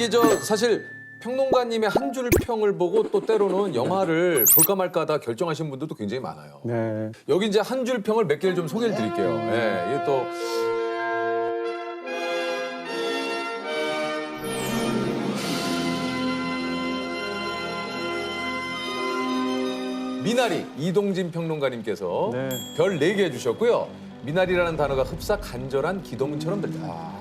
이게 사실 평론가님의 한 줄 평을 보고 또 때로는 영화를 볼까 말까 하다 결정하신 분들도 굉장히 많아요. 네. 여기 이제 한 줄 평을 몇 개를 좀 소개를 드릴게요. 예, 이게 또 미나리 이동진 평론가님께서 네. 별 4개 해주셨고요. 미나리라는 단어가 흡사 간절한 기도문처럼 들다.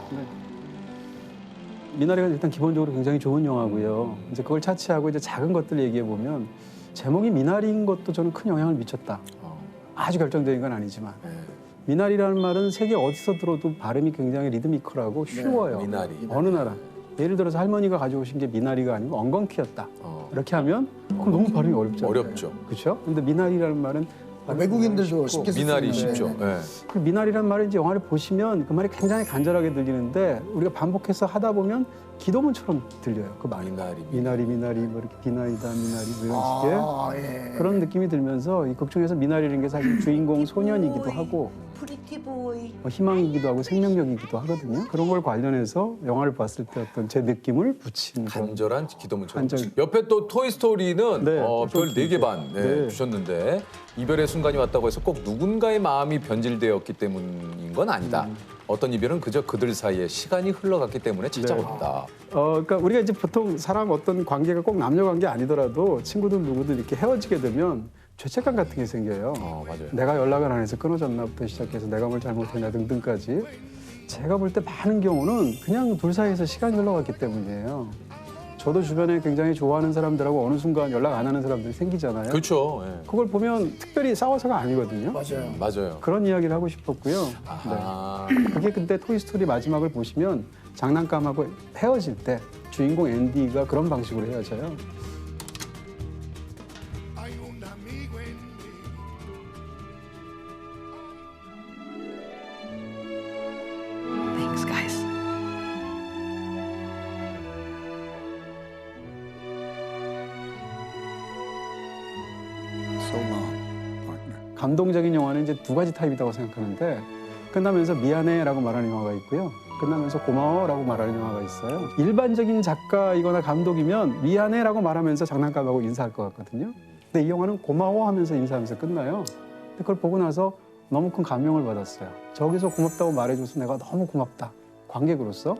미나리가 일단 기본적으로 굉장히 좋은 영화고요. 이제 그걸 차치하고 이제 작은 것들 얘기해 보면 제목이 미나리인 것도 저는 큰 영향을 미쳤다. 아주 결정적인 건 아니지만 미나리라는 말은 세계 어디서 들어도 발음이 굉장히 리드미컬하고 쉬워요. 미나리. 어느 나라. 예를 들어서 할머니가 가져오신 게 미나리가 아니고 엉겅퀴였다. 이렇게 하면 그럼 너무 발음이 어렵잖아요. 어렵죠. 그렇죠? 근데 미나리라는 말은 외국인들도 쉽게 쓸 미나리 수 있는, 쉽죠. 네. 예. 그 미나리란 말을 이제 영화를 보시면 그 말이 굉장히 간절하게 들리는데 우리가 반복해서 하다 보면 기도문처럼 들려요. 그 말이. 미나리 뭐 이렇게 비나이다 미나리 뭐 이런 식의 아, 예. 그런 느낌이 들면서 이 극 중에서 미나리라는 게 사실 주인공 소년이기도 하고 프리티보이. 뭐 희망이기도 하고 생명력이기도 하거든요. 그런 걸 관련해서 영화를 봤을 때 어떤 제 느낌을 붙인 그런 간절한 기도문처럼. 간절. 옆에 또 토이스토리는 네, 별 4개 반 네. 주셨는데 이별의 순간이 왔다고 해서 꼭 누군가의 마음이 변질되었기 때문인 건 아니다. 어떤 이별은 그저 그들 사이에 시간이 흘러갔기 때문에 찾아온다. 그러니까 우리가 이제 보통 사람 어떤 관계가 꼭 남녀 관계 아니더라도 친구든 누구든 이렇게 헤어지게 되면 죄책감 같은 게 생겨요. 맞아요. 내가 연락을 안 해서 끊어졌나부터 시작해서 내가 뭘 잘못했나 등등까지. 제가 볼 때 많은 경우는 그냥 둘 사이에서 시간이 흘러갔기 때문이에요. 저도 주변에 굉장히 좋아하는 사람들하고 어느 순간 연락 안 하는 사람들이 생기잖아요. 그렇죠. 예. 그걸 보면 특별히 싸워서가 아니거든요. 맞아요. 맞아요. 그런 이야기를 하고 싶었고요. 아하. 그게 근데 토이스토리 마지막을 보시면 장난감하고 헤어질 때 주인공 앤디가 그런 방식으로 헤어져요. Thanks, guys. So long, partner. 감동적인 영화는 이제 두 가지 타입이라고 생각하는데 끝나면서 미안해라고 말하는 영화가 있고요. 끝나면서 고마워라고 말하는 영화가 있어요. 일반적인 작가이거나 감독이면 미안해라고 말하면서 장난감하고 인사할 것 같거든요. 근데 이 영화는 고마워하면서 인사하면서 끝나요. 근데 그걸 보고 나서 너무 큰 감명을 받았어요. 저기서 고맙다고 말해줘서 내가 너무 고맙다. 관객으로서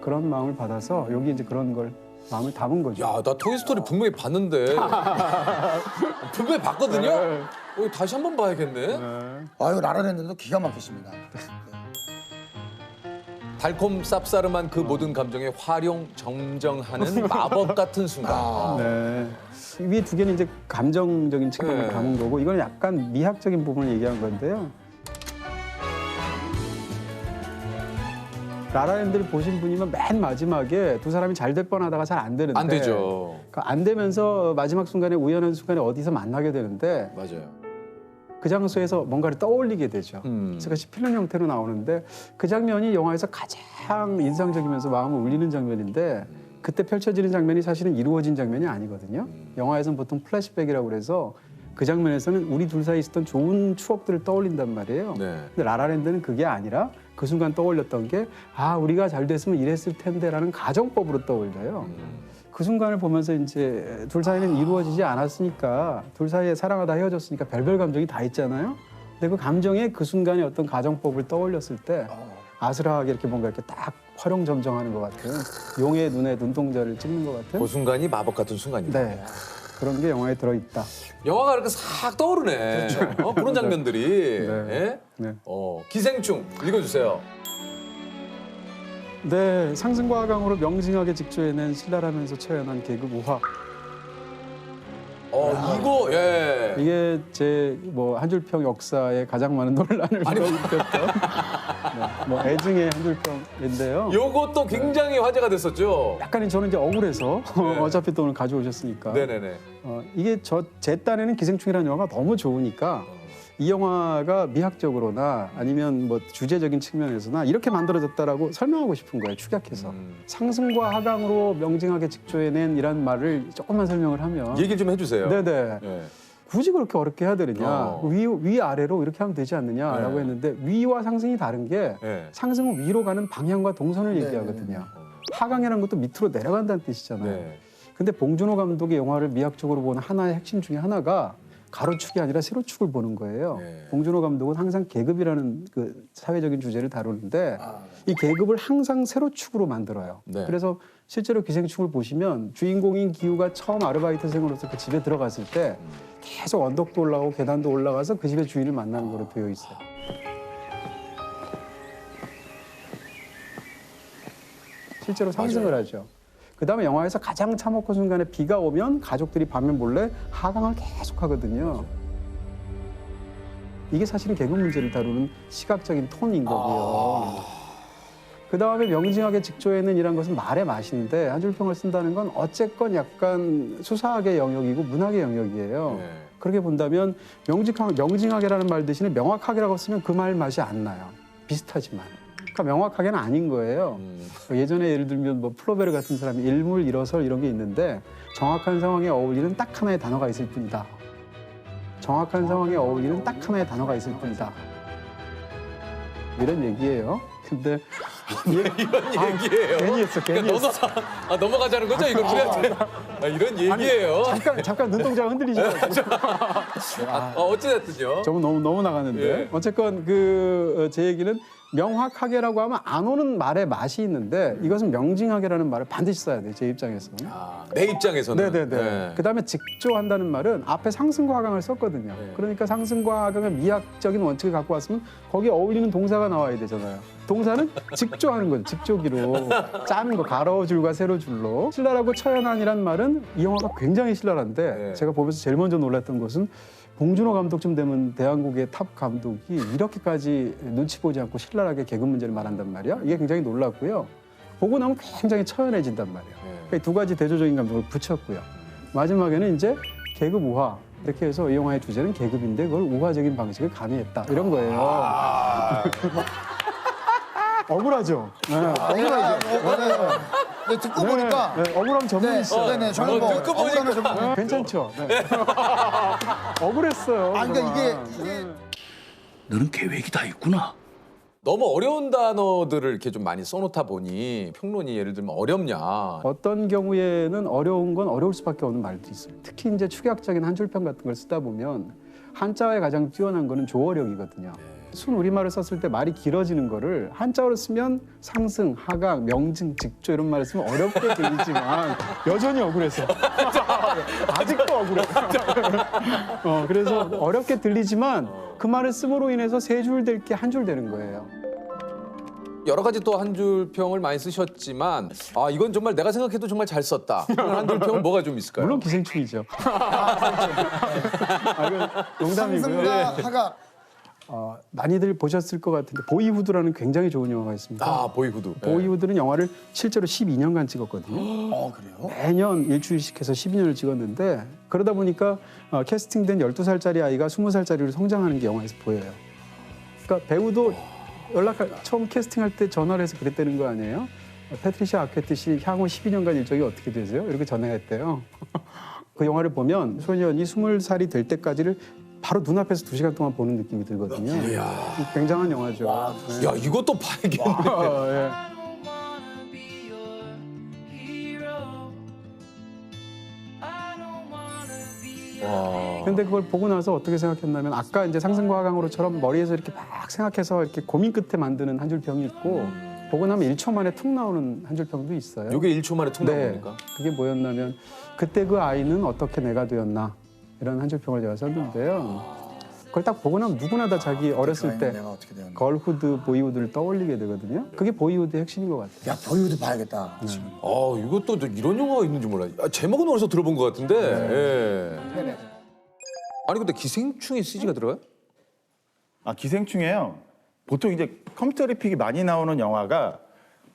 그런 마음을 받아서 여기 이제 그런 걸 마음을 담은 거죠. 야, 나 토이스토리 분명히 봤는데 분명히 봤거든요. 다시 한번 봐야겠네. 아유, 라라랜드도 기가 막히십니다. 달콤 쌉싸름한 그 모든 감정에 활용 정정하는 마법 같은 순간. 네. 위에 두 개는 이제 감정적인 측면을 네. 담은 거고 이거는 약간 미학적인 부분을 얘기한 건데요. 라라랜드를 보신 분이면 맨 마지막에 두 사람이 잘 될 뻔하다가 잘 안 되는데 안 되죠. 안 되면서 마지막 순간에 우연한 순간에 어디서 만나게 되는데 맞아요. 그 장소에서 뭔가를 떠올리게 되죠. 그래서 그것이 필름 형태로 나오는데 그 장면이 영화에서 가장 인상적이면서 마음을 울리는 장면인데 그때 펼쳐지는 장면이 사실은 이루어진 장면이 아니거든요. 영화에서는 보통 플래시백이라고 그래서 그 장면에서는 우리 둘 사이에 있었던 좋은 추억들을 떠올린단 말이에요. 네. 근데 라라랜드는 그게 아니라 그 순간 떠올렸던 게 우리가 잘 됐으면 이랬을 텐데라는 가정법으로 떠올려요. 그 순간을 보면서 이제 둘 사이는 이루어지지 않았으니까 둘 사이에 사랑하다 헤어졌으니까 별별 감정이 다 있잖아요. 근데 그 감정에 그 순간에 어떤 가정법을 떠올렸을 때 아슬하게 이렇게 뭔가 이렇게 딱 활용점정하는 것 같은 용의 눈에 눈동자를 찍는 것 같은 그 순간이 마법 같은 순간이다. 네. 그런 게 영화에 들어있다. 영화가 이렇게 싹 떠오르네. 그런 장면들이. 네. 예? 네. 기생충 읽어주세요. 네, 상승과 하강으로 명징하게 직조해낸 신랄하면서 처연한 계급 우화. 이거 예. 이게 제 뭐 한 줄평 역사에 가장 많은 논란을 불러일으켰던 뭐 애증의 한 줄평인데요. 요것도 굉장히 화제가 됐었죠. 약간은 저는 이제 억울해서 어차피 또 오늘 가져오셨으니까. 네네네. 이게 제 딴에는 기생충이라는 영화가 너무 좋으니까 이 영화가 미학적으로나 아니면 뭐 주제적인 측면에서나 이렇게 만들어졌다라고 설명하고 싶은 거예요. 축약해서. 상승과 하강으로 명징하게 직조해낸 이란 말을 조금만 설명을 하면 얘기 좀 해주세요. 네네. 예. 굳이 그렇게 어렵게 해야 되느냐. 위 아래로 이렇게 하면 되지 않느냐라고 네. 했는데 위와 상승이 다른 게 예. 상승은 위로 가는 방향과 동선을 얘기하거든요. 하강이라는 것도 밑으로 내려간다는 뜻이잖아요. 네. 근데 봉준호 감독의 영화를 미학적으로 보는 하나의 핵심 중에 하나가 가로축이 아니라 세로축을 보는 거예요. 네. 봉준호 감독은 항상 계급이라는 그 사회적인 주제를 다루는데 이 계급을 항상 세로축으로 만들어요. 네. 그래서 실제로 기생충을 보시면 주인공인 기우가 처음 아르바이트생으로서 그 집에 들어갔을 때 계속 언덕도 올라가고 계단도 올라가서 그 집의 주인을 만나는 거로 되어 있어요. 실제로 상승을 하죠. 그다음에 영화에서 가장 참혹한 순간에 비가 오면 가족들이 밤에 몰래 하강을 계속 하거든요. 이게 사실은 계급 문제를 다루는 시각적인 톤인 거고요. 그다음에 명징하게 직조에는 이란 것은 말의 맛인데 한 줄 평을 쓴다는 건 어쨌건 약간 수사학의 영역이고 문학의 영역이에요. 네. 그렇게 본다면 명징하게라는 말 대신에 명확하게라고 쓰면 그 말 맛이 안 나요. 비슷하지만. 그러니까 명확하게는 아닌 거예요. 예전에 예를 들면 뭐 플로베르 같은 사람이 일물, 일어설 이런 게 있는데 정확한 상황에 어울리는 딱 하나의 단어가 있을 뿐이다. 정확한 상황에 어울리는 딱 하나의 단어가 있을 뿐이다. 이런 얘기예요. 근데 이런 얘기예요. 괜히 했어, 괜히 그러니까 했어. 넘어가자는 거죠, 이거 우리한테. 이런 얘기예요. 잠깐 눈동자가 흔들리셔가지고. 어찌됐든요. 저거 너무 나갔는데. 예. 어쨌건 제 얘기는 명확하게라고 하면 안 오는 말의 맛이 있는데 이것은 명징하게라는 말을 반드시 써야 돼요. 제 입장에서는. 내 입장에서는. 네네네. 네. 그다음에 직조한다는 말은 앞에 상승과 하강을 썼거든요. 네. 그러니까 상승과 하강의 미학적인 원칙을 갖고 왔으면 거기에 어울리는 동사가 나와야 되잖아요. 동사는 직조하는 거죠. 직조기로 짜는 거 가로줄과 세로줄로. 신랄하고 처연한이란 말은 이 영화가 굉장히 신랄한데 네. 제가 보면서 제일 먼저 놀랐던 것은 봉준호 감독쯤 되면 대한민국의 탑 감독이 이렇게까지 눈치 보지 않고 신랄하게 계급 문제를 말한단 말이야. 이게 굉장히 놀랐고요. 보고 나면 굉장히 처연해진단 말이에요. 그러니까 두 가지 대조적인 감독을 붙였고요. 마지막에는 이제 계급 우화. 이렇게 해서 이 영화의 주제는 계급인데 그걸 우화적인 방식을 가미했다. 이런 거예요. 억울하죠? 네, 억울하죠? 네, 듣고 보니까 네, 억울함 전문이 있어요. 네네 저는 뭐 듣고 보니까. 억울함을 좀 괜찮죠? 네. 억울했어요. 그러니까 이게 너는 계획이 다 있구나. 너무 어려운 단어들을 이렇게 좀 많이 써놓다 보니 평론이 예를 들면 어렵냐. 어떤 경우에는 어려운 건 어려울 수밖에 없는 말도 있어요. 특히 이제 축약적인 한 줄평 같은 걸 쓰다 보면 한자어에 가장 뛰어난 거는 조어력이거든요. 순 우리말을 썼을 때 말이 길어지는 거를 한자어로 쓰면 상승, 하강, 명징, 직조 이런 말을 쓰면 어렵게 들리지만 여전히 억울해서 아직도 억울해. 그래서 어렵게 들리지만 그 말을 씀으로 인해서 세 줄 될 게 한 줄 되는 거예요. 여러 가지 또 한 줄 평을 많이 쓰셨지만 이건 정말 내가 생각해도 정말 잘 썼다. 한 줄 평은 뭐가 좀 있을까요? 물론 기생충이죠. 이건 농담이고요. 상승과 하가 많이들 보셨을 것 같은데 보이후드라는 굉장히 좋은 영화가 있습니다. 보이후드. 보이후드는 영화를 실제로 12년간 찍었거든요. 그래요? 매년 일주일씩 해서 12년을 찍었는데 그러다 보니까 캐스팅된 12살짜리 아이가 20살짜리로 성장하는 게 영화에서 보여요. 그러니까 배우도 처음 캐스팅할 때 전화를 해서 그랬다는 거 아니에요? 패트리샤 아케트 씨 향후 12년간 일정이 어떻게 되세요? 이렇게 전화했대요. 그 영화를 보면 소년이 20살이 될 때까지를 바로 눈앞에서 2시간 동안 보는 느낌이 들거든요. 굉장한 영화죠. 네. 야, 이것도 봐야겠네. 예. 근데 그걸 보고 나서 어떻게 생각했냐면 아까 이제 상승과 하강으로처럼 머리에서 이렇게 막 생각해서 이렇게 고민 끝에 만드는 한 줄 평이 있고 보고 나면 1초 만에 툭 나오는 한 줄 평도 있어요. 이게 1초 만에 툭 나옵니까? 그게 뭐였냐면 그때 그 아이는 어떻게 내가 되었나 이런 한 줄 평을 제가 썼는데요. 그걸 딱 보고 나면 누구나 다 자기 어렸을 때 내가 어떻게 되었나. 걸후드, 보이후드를 떠올리게 되거든요. 그게 보이후드의 핵심인 것 같아요. 야 보이도 봐야겠다. 지금. 이것도 이런 영화가 있는지 몰라요. 제목은 어디서 들어본 것 같은데. 예. 아니 근데 기생충에 CG가 들어가요? 기생충이에요. 보통 이제 컴퓨터 그래픽이 많이 나오는 영화가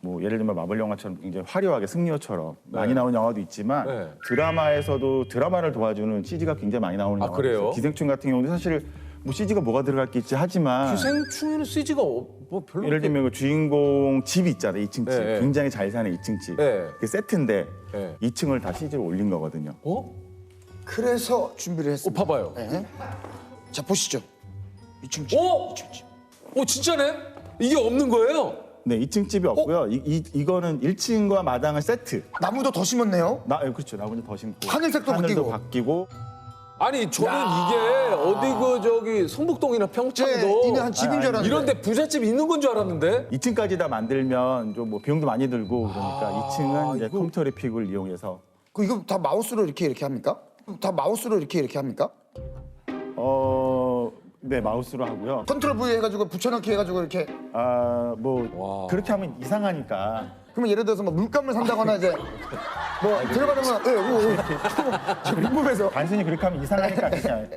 뭐 예를 들면 마블 영화처럼 굉장히 화려하게 승리호처럼 많이 나오는 영화도 있지만 네. 드라마에서도 드라마를 도와주는 CG가 굉장히 많이 나오는 영화가 그래요? 있어요. 기생충 같은 경우는 사실 뭐 CG가 뭐가 들어갈 게 있지 하지만 기생충에는 CG가 뭐 별로 예를 들면 그 주인공 집이 있잖아요. 2층 집. 네. 굉장히 잘 사는 2층 집. 네. 그게 세트인데 네. 2층을 다 CG로 올린 거거든요. 그래서 준비를 했습니다. 봐봐요. 네. 자 보시죠. 2층 집. 2층 집. 진짜네? 이게 없는 거예요? 네, 2층 집이 없고요. 이거는 1층과 마당은 세트. 나무도 더 심었네요. 그렇죠. 나머지 더 심고. 하늘색도 하늘도 바뀌고. 바뀌고. 아니 저는 이게 어디 그 저기 성북동이나 평창도 이미 한 집인 줄 알았는데. 이런데 부잣집 있는 건 줄 알았는데 2층까지 다 만들면 좀 뭐 비용도 많이 들고 그러니까 2층은 이제 컴퓨터 그래픽을 이용해서 이거 다 마우스로 이렇게 합니까? 다 마우스로 이렇게 합니까? 네, 마우스로 하고요. 컨트롤 V 해가지고 붙여넣기 해가지고 이렇게. 뭐 그렇게 하면 이상하니까. 그러면 예를 들어서 뭐 물감을 산다거나 이제 뭐 들어가는 건 저 궁금해서. 단순히 그렇게 하면 이상하니까 그냥.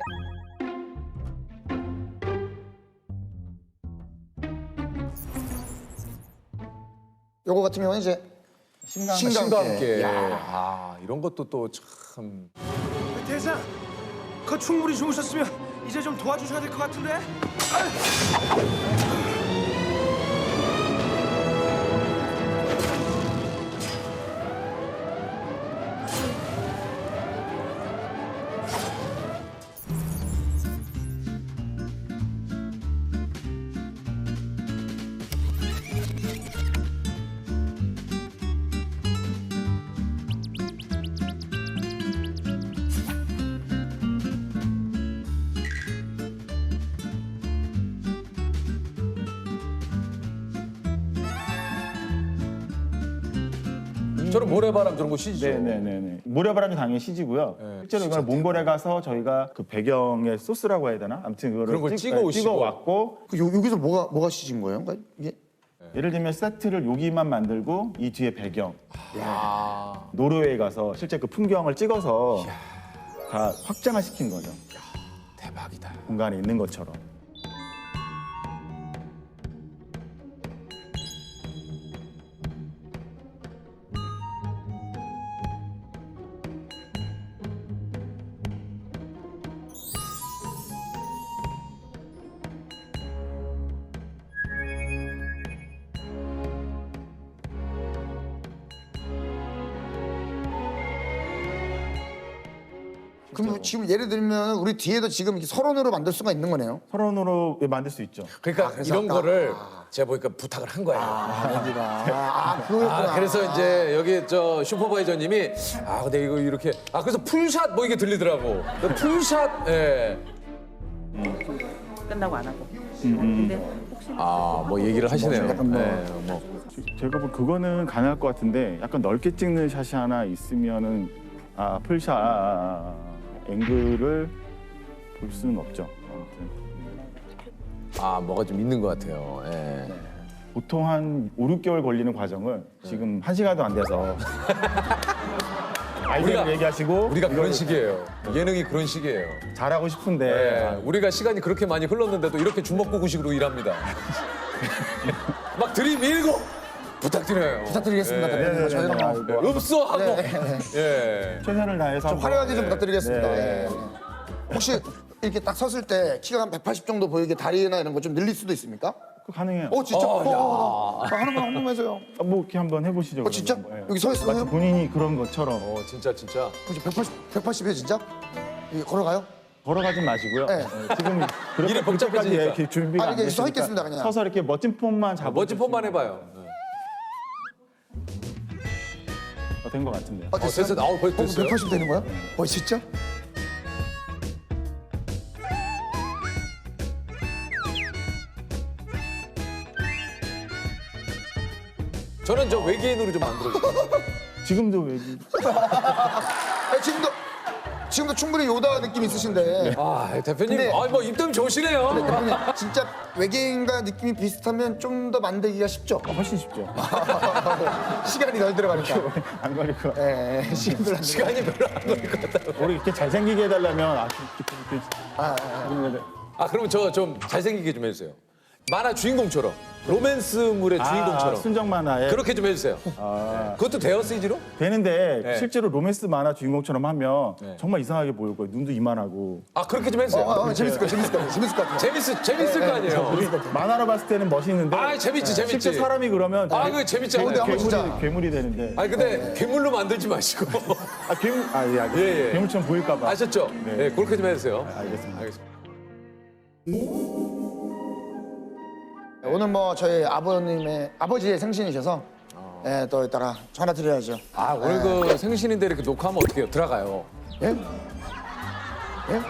요거 같은 경우는 이제 신과 신과 함께. 함께. 아 이런 것도 또 참. 대장, 그 충분히 주무셨으면 이제 좀 도와주셔야 될 것 같은데? 저는 모래바람 저런 거 시죠. 네네네. 모래바람이 당연히 CG고요. 네, 실제로 이걸 몽골에 가서 저희가 그 배경에 소스라고 해야 되나? 아무튼 그런 걸 그거를 찍어 오시고. 왔고 여기서 뭐가 시진 거예요? 그러니까 이게 예를 들면 세트를 여기만 만들고 이 뒤에 배경. 아, 노르웨이 가서 실제 그 풍경을 찍어서 다 확장을 시킨 거죠. 대박이다. 공간에 있는 것처럼. 그럼 지금 예를 들면 우리 뒤에도 지금 이렇게 설원으로 만들 수가 있는 거네요. 서론으로 만들 수 있죠. 그러니까 그래서 이런 아까- 거를 제가 보니까 부탁을 한 거예요. 그거였구나. 그래서 이제 여기 저 슈퍼바이저님이 근데 이거 이렇게 그래서 풀샷 뭐 이게 들리더라고. 그 풀샷 예. 끝나고 안 하고. 근데 혹시 뭐 얘기를 하시네요. 제가 뭐 그거는 가능할 것 같은데 약간 넓게 찍는 샷이 하나 있으면은 풀샷 앵글을 볼 수는 없죠. 아무튼 뭐가 좀 있는 것 같아요. 예. 보통 한 5, 6개월 걸리는 과정을 지금 1시간도 안 돼서 아이디어를 우리가- 얘기하시고 우리가 그런 이걸 식이에요. 예능이 그런 식이에요. 잘하고 싶은데 예. 우리가 시간이 그렇게 많이 흘렀는데도 이렇게 주먹구구식으로 일합니다. 막 들이밀고 부탁드려요. 부탁드리겠습니다. 예. 대표님. 저희가 뭐 읍소하고 예. 최선을 다해서 좀 화려하게 좀 부탁드리겠습니다. 네. 예. 혹시 이렇게 딱 섰을 때 키가 한 180 정도 보이게 다리나 이런 거 좀 늘릴 수도 있습니까? 그거 가능해요. 진짜? 하나만 한 번만 해줘요. 뭐 이렇게 한번 해보시죠. 그러면. 진짜? 예. 여기 서 있어요? 마치 본인이 그런 것처럼 진짜. 혹시 180이에요 진짜? 이게 걸어가요? 걸어가지 마시고요. 네. 예, 지금 일이 복잡해지니까. 그렇게까지 이렇게 준비가 안 이렇게 서 됐으니까 있겠습니다 그냥. 서서 이렇게 멋진 폼만 잡고 멋진 폼만 해봐요. 된 것 같은데요. 됐어. 벌써 됐어요? 180 되는 거야? 진짜? 저는 저 외계인으로 좀 만들어주세요. 지금도 왜 지금도 충분히 요다 느낌 있으신데 대표님, 근데- 뭐 입담 좋으시네요. 대표님 진짜 외계인과 느낌이 비슷하면 좀 더 만들기가 쉽죠? 훨씬 쉽죠. 시간이 덜 들어가니까. 안 걸리고. 시간 덜 시간이 별로 안 걸릴 것 같아요. 우리 이렇게 잘생기게 해달라면 그러면 저 좀 잘생기게 좀 해주세요. 만화 주인공처럼, 로맨스물의 주인공처럼. 순정 만화에 그렇게 좀 해주세요. 그것도 돼요, CG로? 되는데 네. 실제로 로맨스 만화 주인공처럼 하면 네. 정말 이상하게 보일 거예요. 눈도 이만하고. 그렇게 좀 해주세요. 재밌을 것 같아요. 재밌을 거 아니에요. 만화로 봤을 때는 멋있는데 재밌지. 실제 사람이 그러면 그거 재밌죠. 근데 한번 진짜- 괴물이 되는데. 근데 괴물로 만들지 마시고. 괴물 예. 괴물처럼 보일까 봐. 아셨죠? 네, 그렇게 좀 해주세요. 알겠습니다. 오늘 뭐 저희 아버지의 생신이셔서 예, 또 이따가 전화 드려야죠. 아 오늘 그 생신인데 이렇게 녹화하면 어떻게 해요? 들어가요. 예? 예?